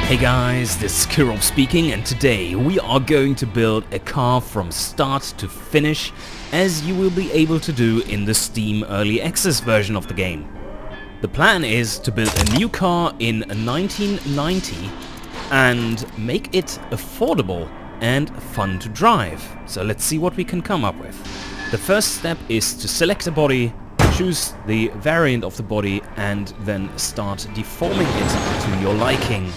Hey guys, this is Killrob speaking, and today we are going to build a car from start to finish, as you will be able to do in the Steam Early Access version of the game. The plan is to build a new car in 1990 and make it affordable and fun to drive. So let's see what we can come up with. The first step is to select a body, choose the variant of the body, and then start deforming it to your liking.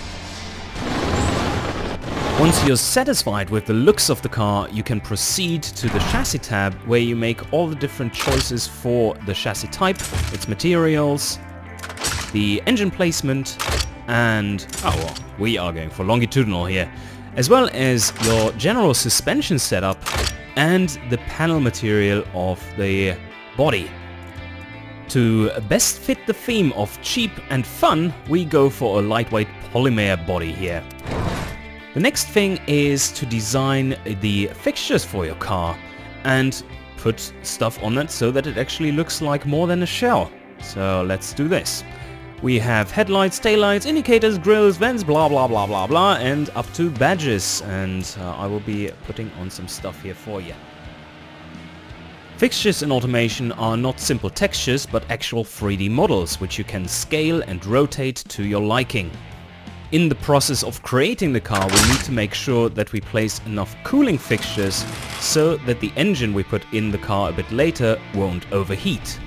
Once you're satisfied with the looks of the car, you can proceed to the chassis tab, where you make all the different choices for the chassis type, its materials, the engine placement, and we are going for longitudinal here, as well as your general suspension setup and the panel material of the body. To best fit the theme of cheap and fun, we go for a lightweight polymer body here. The next thing is to design the fixtures for your car and put stuff on it so that it actually looks like more than a shell. So let's do this. We have headlights, taillights, indicators, grills, vents, blah blah blah blah blah, and up to badges, and I will be putting on some stuff here for you. Fixtures in automation are not simple textures but actual 3D models which you can scale and rotate to your liking. In the process of creating the car, we need to make sure that we place enough cooling fixtures so that the engine we put in the car a bit later won't overheat.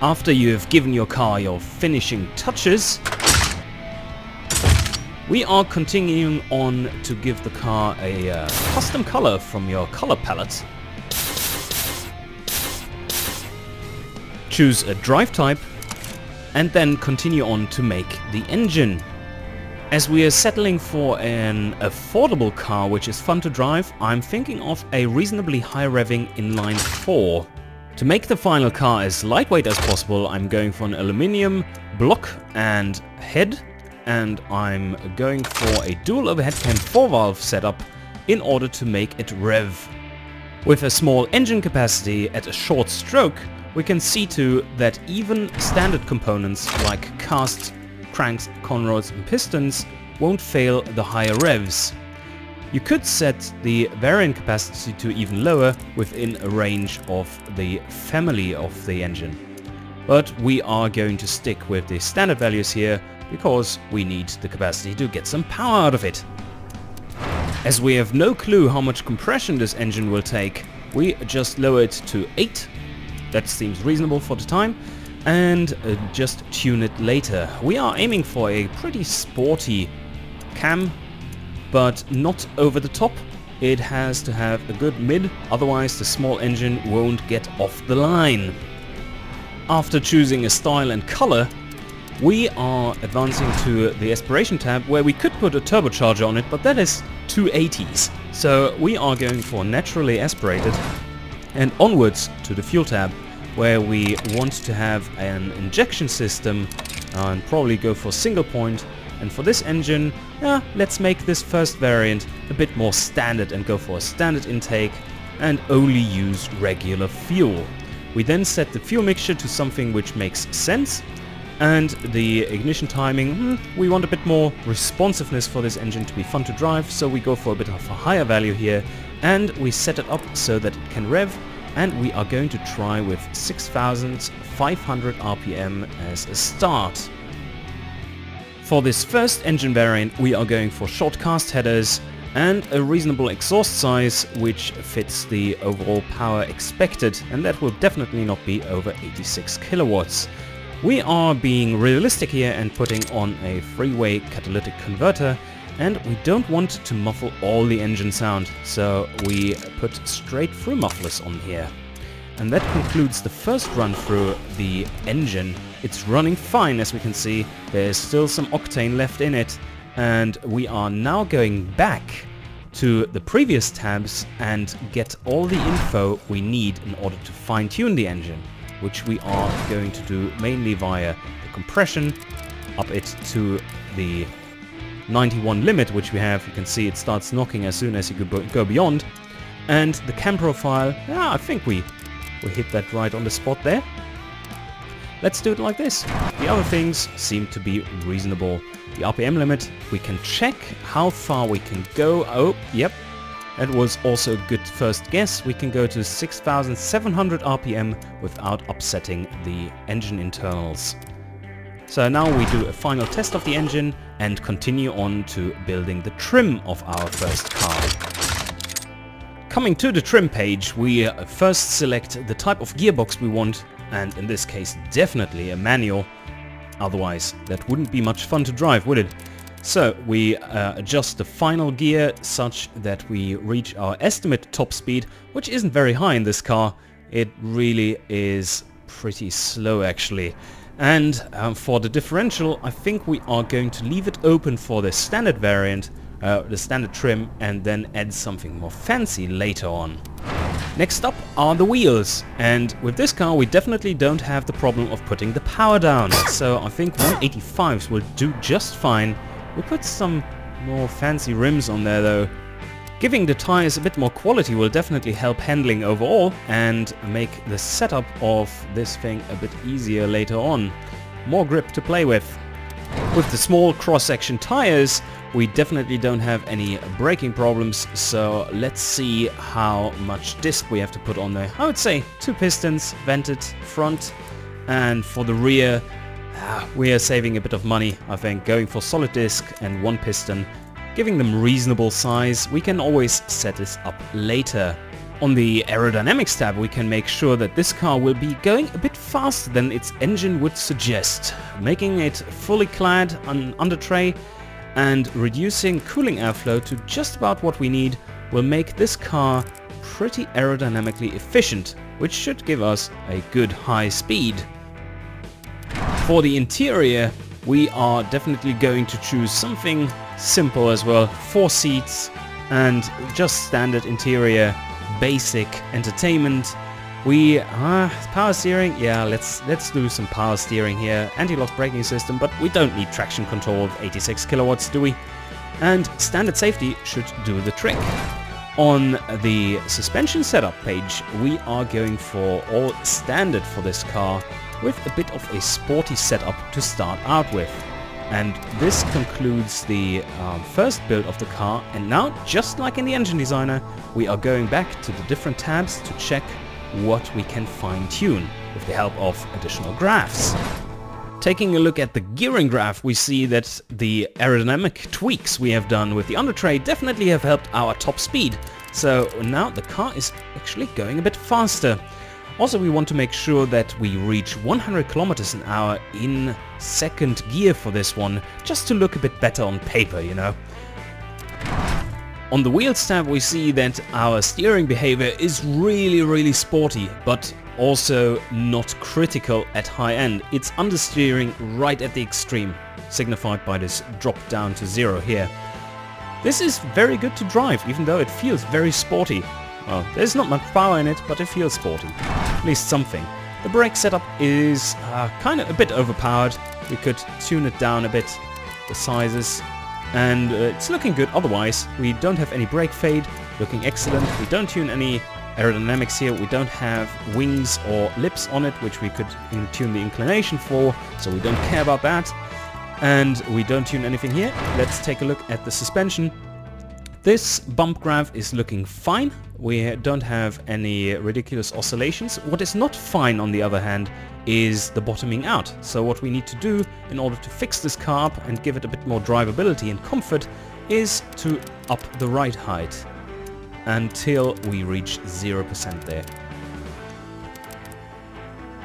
After you have given your car your finishing touches, we are continuing on to give the car a custom color from your color palette. Choose a drive type, and then continue on to make the engine. As we are settling for an affordable car which is fun to drive, I'm thinking of a reasonably high revving inline 4. To make the final car as lightweight as possible, I'm going for an aluminium block and head, and I'm going for a dual overhead cam 4-valve setup in order to make it rev. With a small engine capacity at a short stroke, we can see to that even standard components like casts, cranks, conrods and pistons won't fail the higher revs. You could set the variant capacity to even lower within a range of the family of the engine. But we are going to stick with the standard values here because we need the capacity to get some power out of it. As we have no clue how much compression this engine will take, we just lower it to 8. That seems reasonable for the time, and just tune it later. We are aiming for a pretty sporty cam, but not over the top. It has to have a good mid, otherwise the small engine won't get off the line. After choosing a style and color, we are advancing to the aspiration tab, where we could put a turbocharger on it, but that is 280s. So we are going for naturally aspirated, and onwards to the fuel tab, where we want to have an injection system and probably go for single point. And for this engine, let's make this first variant a bit more standard and go for a standard intake and only use regular fuel. We then set the fuel mixture to something which makes sense, and the ignition timing, we want a bit more responsiveness for this engine to be fun to drive, so we go for a bit of a higher value here, and we set it up so that it can rev, and we are going to try with 6,500 RPM as a start. For this first engine variant, we are going for short cast headers and a reasonable exhaust size which fits the overall power expected, and that will definitely not be over 86 kilowatts. We are being realistic here and putting on a three-way catalytic converter, and we don't want to muffle all the engine sound, so we put straight through mufflers on here. And that concludes the first run through the engine. It's running fine, as we can see. There's still some octane left in it, and we are now going back to the previous tabs and get all the info we need in order to fine-tune the engine, which we are going to do mainly via the compression, up it to the 91 limit which we have. You can see it starts knocking as soon as you go beyond, and the cam profile, I think we hit that right on the spot there. Let's do it like this. The other things seem to be reasonable. the RPM limit. We can check how far we can go. Oh, yep. That was also a good first guess. We can go to 6,700 RPM without upsetting the engine internals. So now we do a final test of the engine and continue on to building the trim of our first car. Coming to the trim page, we first select the type of gearbox we want, and in this case definitely a manual. Otherwise that wouldn't be much fun to drive, would it? So we adjust the final gear such that we reach our estimate top speed, which isn't very high in this car. It really is pretty slow actually. And for the differential, I think we are going to leave it open for the standard variant, the standard trim, and then add something more fancy later on. Next up are the wheels, and with this car we definitely don't have the problem of putting the power down, so I think 185s will do just fine. We put some more fancy rims on there though. Giving the tires a bit more quality will definitely help handling overall and make the setup of this thing a bit easier later on. More grip to play with. With the small cross-section tires, we definitely don't have any braking problems, so let's see how much disc we have to put on there. I would say 2 pistons, vented front, and for the rear we are saving a bit of money, I think, going for solid disc and 1 piston. Giving them reasonable size. We can always set this up later. On the aerodynamics tab we can make sure that this car will be going a bit faster than its engine would suggest. Making it fully clad on under tray and reducing cooling airflow to just about what we need will make this car pretty aerodynamically efficient, which should give us a good high speed. For the interior we are definitely going to choose something simple as well. 4 seats and just standard interior, basic entertainment. We power steering, yeah, let's do some power steering here. Anti-lock braking system, but we don't need traction control of 86 kilowatts, do we? And standard safety should do the trick. On the suspension setup page we are going for all standard for this car, with a bit of a sporty setup to start out with. And this concludes the first build of the car, and now, just like in the engine designer, we are going back to the different tabs to check what we can fine-tune with the help of additional graphs. Taking a look at the gearing graph, we see that the aerodynamic tweaks we have done with the undertray definitely have helped our top speed. So now the car is actually going a bit faster. Also, we want to make sure that we reach 100 kilometers an hour in second gear for this one, just to look a bit better on paper, you know. On the wheels tab we see that our steering behavior is really sporty, but also not critical at high end. It's understeering right at the extreme, signified by this drop down to 0 here. This is very good to drive, even though it feels very sporty. Well, there's not much power in it, but it feels sporty. At least something. The brake setup is kind of a bit overpowered. We could tune it down a bit, the sizes, and it's looking good otherwise. We don't have any brake fade, looking excellent. We don't tune any aerodynamics here. We don't have wings or lips on it, which we could tune the inclination for, so we don't care about that. And we don't tune anything here. Let's take a look at the suspension. This bump graph is looking fine. We don't have any ridiculous oscillations. What is not fine, on the other hand, is the bottoming out. So what we need to do in order to fix this car up and give it a bit more drivability and comfort is to up the ride height until we reach 0% there.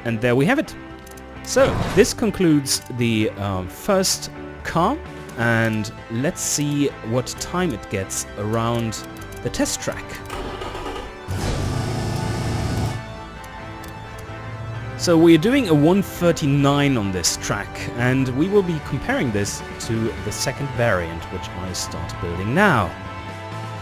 And there we have it. So this concludes the first car. And let's see what time it gets around the test track. So we're doing a 139 on this track, and we will be comparing this to the second variant, which I start building now.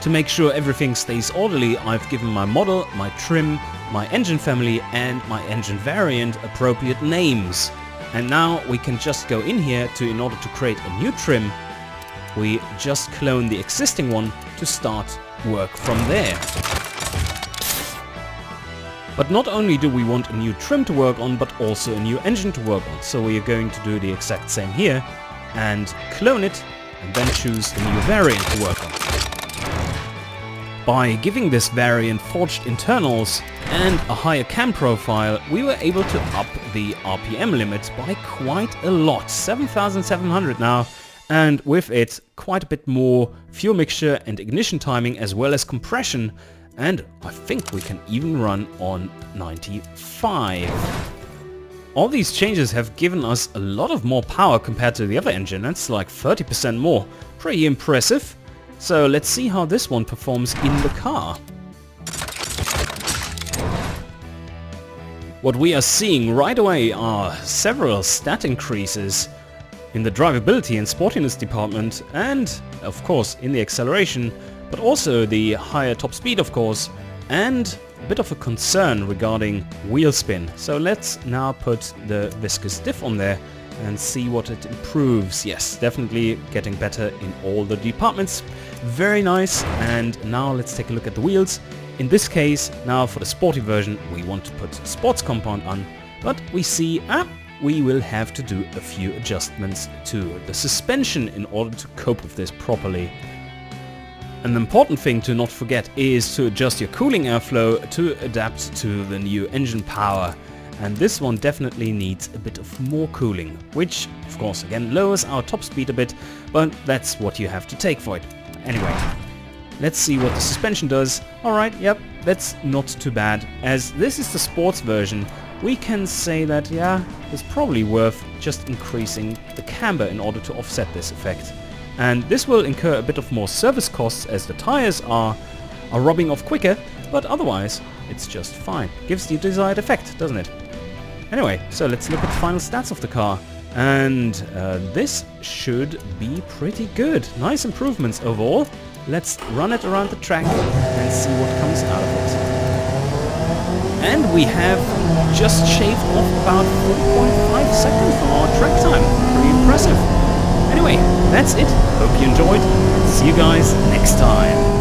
To make sure everything stays orderly, I've given my model, my trim, my engine family and my engine variant appropriate names. And now we can just go in here in order to create a new trim, we just clone the existing one to start work from there. But not only do we want a new trim to work on, but also a new engine to work on. So we are going to do the exact same here. and clone it, and then choose the new variant to work on. By giving this variant forged internals and a higher cam profile, we were able to up the RPM limit by quite a lot, 7,700 now, and with it quite a bit more fuel mixture and ignition timing as well as compression, and I think we can even run on 95. All these changes have given us a lot of more power compared to the other engine. That's like 30% more. Pretty impressive. So let's see how this one performs in the car. What we are seeing right away are several stat increases in the drivability and sportiness department, and of course in the acceleration, but also the higher top speed of course, and a bit of a concern regarding wheel spin. So let's now put the viscous diff on there and see what it improves. Yes, definitely getting better in all the departments. Very nice. And now let's take a look at the wheels. In this case, now for the sporty version, we want to put sports compound on, but we see we will have to do a few adjustments to the suspension in order to cope with this properly. An important thing to not forget is to adjust your cooling airflow to adapt to the new engine power. And this one definitely needs a bit of more cooling, which of course again lowers our top speed a bit, but that's what you have to take for it. Anyway, let's see what the suspension does. Alright, yep, that's not too bad. As this is the sports version, we can say that yeah, it's probably worth just increasing the camber in order to offset this effect. And this will incur a bit of more service costs as the tires are rubbing off quicker, but otherwise it's just fine. Gives the desired effect, doesn't it? Anyway, so let's look at the final stats of the car. And this should be pretty good. Nice improvements overall. Let's run it around the track and see what comes out of it. And we have just shaved off about 4.5 seconds from our track time. Pretty impressive. Anyway, that's it. Hope you enjoyed. See you guys next time.